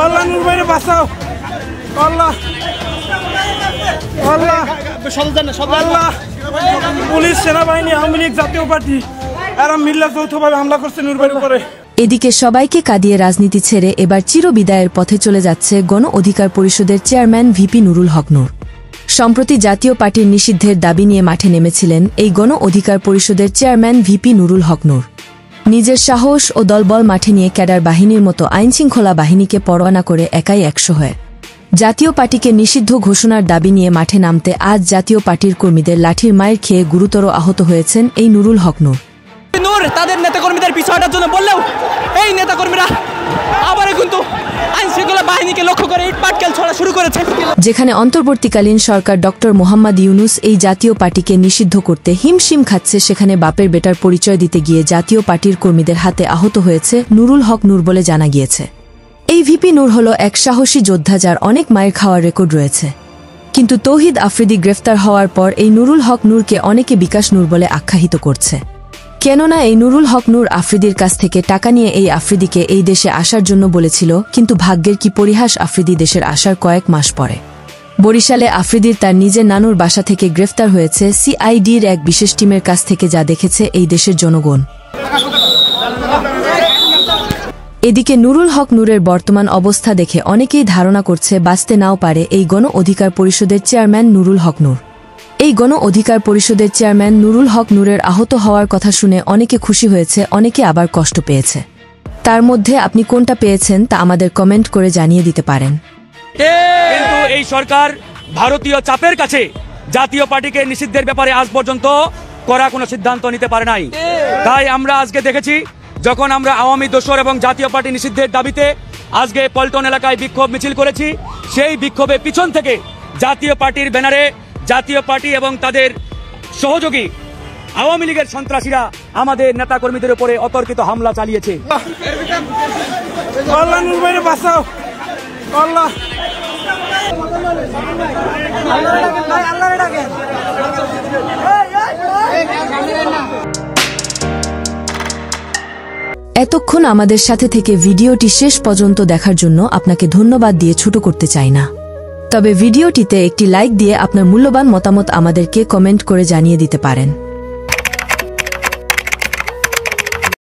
আল্লাহ নূর ভাইরে বাঁচাও, আল্লাহ আল্লাহ আল্লাহ। পুলিশ, সেনাবাহিনী, আওয়ামী লীগ, জাতীয় পার্টি এরা মিল্লা যৌথভাবে হামলা করছে নূর ভাইয়ের উপরে। এদিকে সবাইকে কাঁদিয়ে রাজনীতি ছেড়ে এবার চিরবিদায়ের পথে চলে যাচ্ছে গণ অধিকার পরিষদের চেয়ারম্যান ভিপি নুরুল হক নূর। সম্প্রতি জাতীয় পার্টির নিষিদ্ধের দাবি নিয়ে মাঠে নেমেছিলেন এই গণ অধিকার পরিষদের চেয়ারম্যান ভিপি নুরুল হক নূর। নিজের সাহস ও দলবল মাঠে নিয়ে ক্যাডার বাহিনীর মতো আইনশৃঙ্খলা বাহিনীকে পরোয়া না করে একাই 100 হয় জাতীয় পার্টিকে নিষিদ্ধ ঘোষণার দাবি নিয়ে মাঠে নামতে আজ জাতীয় পার্টির কর্মীদের লাঠির মাইর খেয়ে গুরুতর আহত হয়েছেন এই নুরুল হক নূর। তাদের নেতাকর্মীদের পিছু হটার জন্য বললেও এই নেতাকর্মীরা আবারও কিন্তু আইনশৃঙ্খলা বাহিনীকে লক্ষ্য করে ইট পাটকেল ছোড়া শুরু করেছে। যেখানে অন্তর্বর্তীকালীন সরকার ডক্টর মোহাম্মদ ইউনুস এই জাতীয় পার্টিকে নিষিদ্ধ করতে হিমশিম খাচ্ছে, সেখানে বাপের বেটার পরিচয় দিতে গিয়ে জাতীয় পার্টির কর্মীদের হাতে আহত হয়েছে নুরুল হক নূর বলে জানা গিয়েছে। এই ভিপি নূর হল এক সাহসী যোদ্ধা যার অনেক মায়ের খাওয়ার রেকর্ড রয়েছে, কিন্তু তৌহিদ আফ্রিদি গ্রেফতার হওয়ার পর এই নুরুল হক নূরকে অনেকে বিকাশ নূর বলে আখ্যায়িত করছে। কেননা এই নুরুল হক নূর আফ্রিদির কাছ থেকে টাকা নিয়ে এই আফ্রিদিকে এই দেশে আসার জন্য বলেছিল, কিন্তু ভাগ্যের কি পরিহাস, আফ্রিদি দেশের আসার কয়েক মাস পরে বরিশালে আফ্রিদির তার নিজের নানুর বাসা থেকে গ্রেফতার হয়েছে সিআইডির এক বিশেষ টিমের কাছ থেকে, যা দেখেছে এই দেশের জনগণ। এদিকে নুরুল হক নূরের বর্তমান অবস্থা দেখে অনেকেই ধারণা করছে বাঁচতে নাও পারে এই গণ অধিকার পরিষদের চেয়ারম্যান নুরুল হক নূর। এই গণ অধিকার পরিষদের চেয়ারম্যান নুরুল হক নূরের আহত হওয়ার কথা শুনে অনেকে খুশি হয়েছে, অনেকে আবার কষ্ট পেয়েছে। তার মধ্যে আপনি কোনটা পেয়েছেন তা আমাদের কমেন্ট করে জানিয়ে দিতে পারেন। কিন্তু এই সরকার ভারতীয় চাপের কাছে জাতীয় পার্টিকে নিষিদ্ধের ব্যাপারে আজ পর্যন্ত কড়া কোনো সিদ্ধান্ত নিতে পারে নাই। তাই আমরা আজকে দেখেছি, যখন আমরা আওয়ামী দোসর এবং জাতীয় পার্টি নিষিদ্ধের দাবিতে আজকে পল্টন এলাকায় বিক্ষোভ মিছিল করেছি, সেই বিক্ষোভের পিছন থেকে জাতীয় পার্টির ব্যানারে জাতীয় পার্টি এবং তাদের সহযোগী আওয়ামী লীগের সন্ত্রাসীরা আমাদের নেতাকর্মীদের উপরে অতর্কিত হামলা চালিয়েছে। আল্লাহ নূর ভাইরে বাঁচাও, আল্লাহ এতক্ষণ আমাদের সাথে থেকে ভিডিওটি শেষ পর্যন্ত দেখার জন্য আপনাকে ধন্যবাদ দিয়ে ছোট করতে চাই না, তবে ভিডিওটিতে একটি লাইক দিয়ে আপনার মূল্যবান মতামত আমাদেরকে কমেন্ট করে জানিয়ে দিতে পারেন।